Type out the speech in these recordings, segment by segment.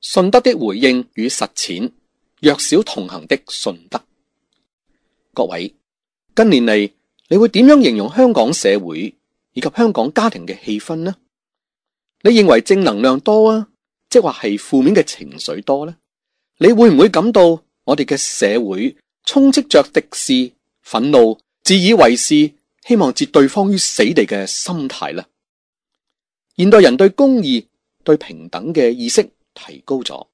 信德的回應與實踐，弱小同行的信德。各位，近年嚟，你會點樣形容香港社會以及香港家庭嘅氣氛呢？你認為正能量多啊，即或係負面嘅情緒多呢？你會唔會感到我哋嘅社會充斥着敵視、憤怒、自以為是、希望置對方於死地嘅心態呢？現代人對公義、對平等嘅意識提高咗，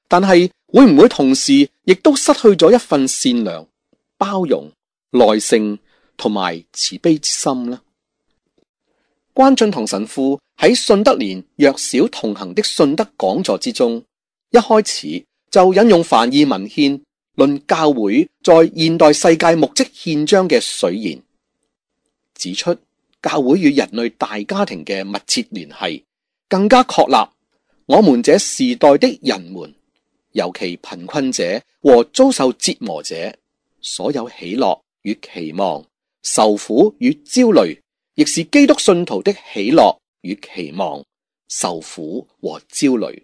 但係會唔會同時亦都失去咗一份善良、包容、耐性同埋慈悲之心呢？關俊棠神父喺信德年弱小同行的信德講座之中，一開始就引用梵二文獻論教會在現代世界目跡憲章嘅髓言，指出教會與人類大家庭嘅密切聯繫，更加確立我們這時代的人們，尤其貧困者和遭受折磨者，所有喜樂與期望、愁苦與焦慮，亦是基督信徒的喜樂與期望、愁苦和焦慮。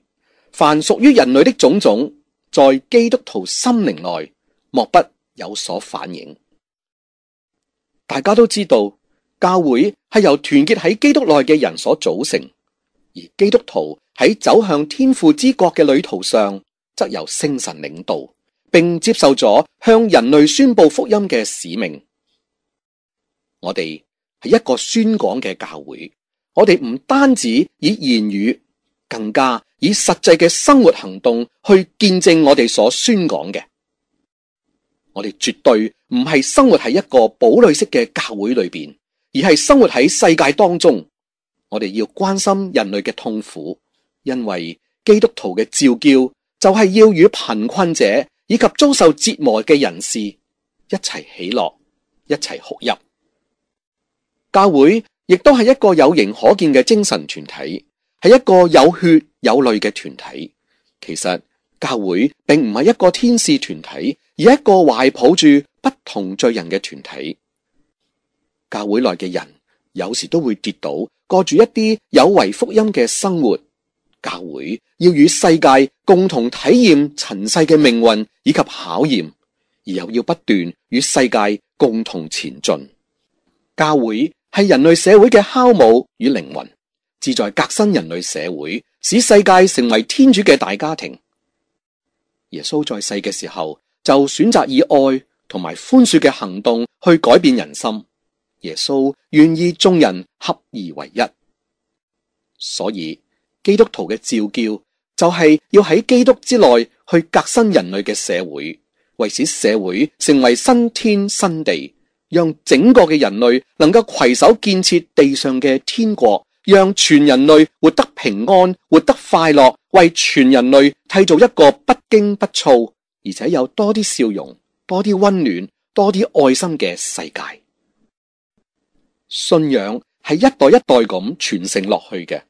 凡屬於人類的種種，在基督徒心靈內，莫不有所反映。大家都知道，教會係由團結喺基督內嘅人所組成，而基督徒喺走向天父之國嘅旅途上，則由聖神領導，並接受咗向人類宣布福音嘅使命。我哋係一個宣講嘅教會，我哋唔單止以言語，更加以實際嘅生活行動去見證我哋所宣講嘅。我哋絕對唔係生活喺一個堡壘式嘅教會裏邊，而係生活喺世界當中。我哋要關心人類嘅痛苦，因為基督徒嘅召叫就係要與貧困者以及遭受折磨嘅人士一齊喜樂，一齊哭泣。教會亦都係一個有形可見嘅精神團體，係一個有血有淚嘅團體。其實教會並唔係一個天使團體，而係一個懷抱住不同罪人嘅團體。教會內嘅人有時都會跌倒，過住一啲有違福音嘅生活。教會要與世界共同體驗塵世嘅命運以及考驗，而又要不斷與世界共同前進。教會係人類社會嘅酵母與靈魂，旨在革新人類社會，使世界成為天主嘅大家庭。耶穌在世嘅時候就選擇以愛同埋寬恕嘅行動去改變人心。耶穌願意眾人合而為一，所以基督徒嘅召叫就係要喺基督之內去革新人類嘅社會，為使社會成為新天新地，讓整個嘅人類能夠攜手建設地上嘅天國，讓全人類活得平安，活得快樂，為全人類締造一個不驚不躁，而且有多啲笑容、多啲溫暖、多啲愛心嘅世界。信仰係一代一代咁傳承落去嘅，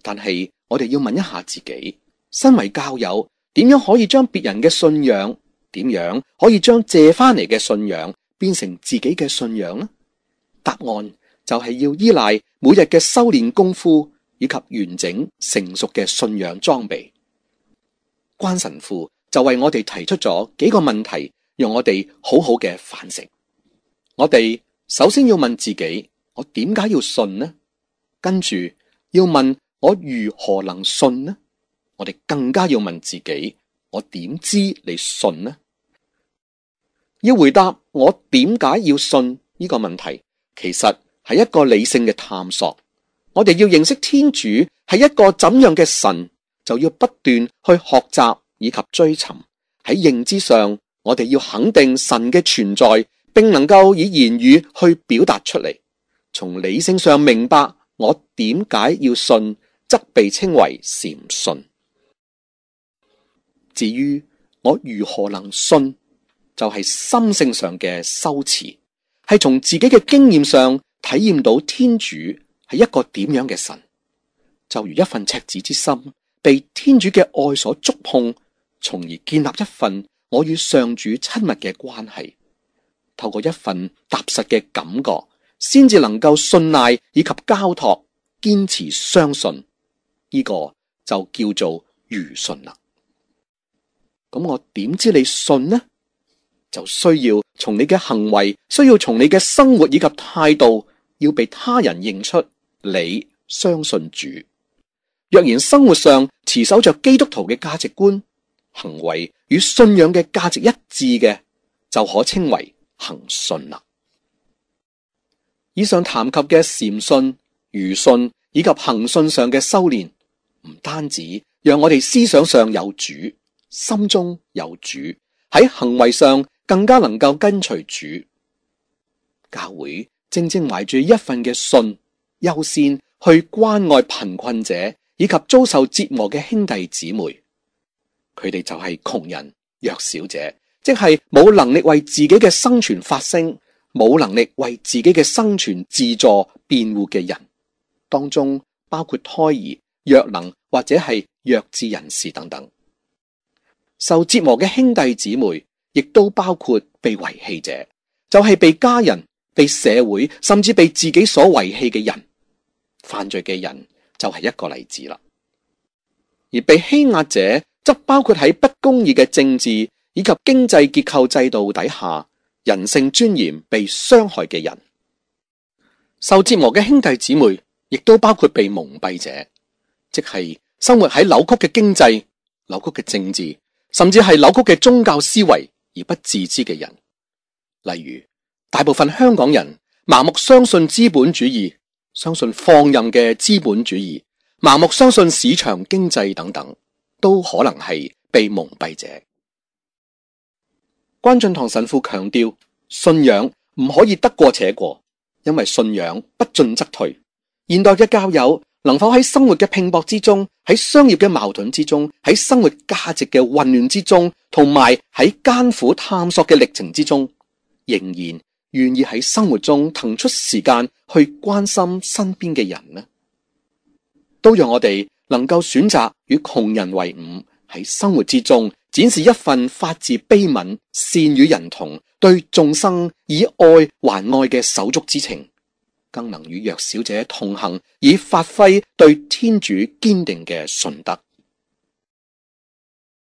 但係我哋要問一下自己，身為教友，點樣可以將別人嘅信仰，點樣可以將借翻嚟嘅信仰變成自己嘅信仰呢？答案就係要依賴每日嘅修煉功夫以及完整成熟嘅信仰裝備。關神父就為我哋提出咗幾個問題，讓我哋好好嘅反省。我哋首先要問自己，我點解要信呢？跟住要問我如何能信呢？我哋更加要問自己，我點知你信呢？要回答我點解要信呢個問題，其實係一個理性嘅探索。我哋要認識天主係一個怎樣嘅神，就要不斷去學習以及追尋。喺認知上，我哋要肯定神嘅存在，並能夠以言語去表達出嚟。從理性上明白我點解要信，則被稱為禪信。至於我如何能信，就係心性上嘅修持，係從自己嘅經驗上體驗到天主係一個點樣嘅神，就如一份赤子之心被天主嘅愛所觸碰，從而建立一份我與上主親密嘅關係。透過一份踏實嘅感覺，先至能夠信賴以及交託，堅持相信，呢個就叫做如信啦。咁我點知你信呢？就需要從你嘅行為，需要從你嘅生活以及態度，要被他人認出你相信主。若然生活上持守着基督徒嘅價值觀，行為與信仰嘅價值一致嘅，就可稱為恆信啦。以上談及嘅禪信、愚信以及恆信上嘅修煉，唔單止讓我哋思想上有主，心中有主，喺行為上更加能夠跟隨主。教會正懷住一份嘅信，優先去關愛貧困者以及遭受折磨嘅兄弟姊妹。佢哋就係窮人、弱小者，即係冇能力為自己嘅生存發聲，冇能力為自己嘅生存自助辯護嘅人，當中包括胎兒、弱能或者係弱智人士等等。受折磨嘅兄弟姊妹，亦都包括被遺棄者，就係被家人、被社會甚至被自己所遺棄嘅人。犯罪嘅人就係一個例子啦。而被欺壓者則包括喺不公義嘅政治以及經濟結構制度底下，人性尊嚴被傷害嘅人。受折磨嘅兄弟姊妹亦都包括被蒙蔽者，即係生活喺扭曲嘅經濟、扭曲嘅政治，甚至係扭曲嘅宗教思維而不自知嘅人。例如，大部分香港人盲目相信資本主義，相信放任嘅資本主義，盲目相信市場經濟等等，都可能係被蒙蔽者。關進堂神父強調，信仰唔可以得過且過，因為信仰不進則退。現代嘅教友能否喺生活嘅拼搏之中，喺商業嘅矛盾之中，喺生活價值嘅混亂之中，同埋喺艱苦探索嘅歷程之中，仍然願意喺生活中騰出時間去關心身邊嘅人呢？都讓我哋能夠選擇與窮人為伍，喺生活之中展示一份發自悲憫、善與人同、對眾生以愛還愛嘅手足之情，更能與弱小者同行，以發揮對天主堅定嘅信德。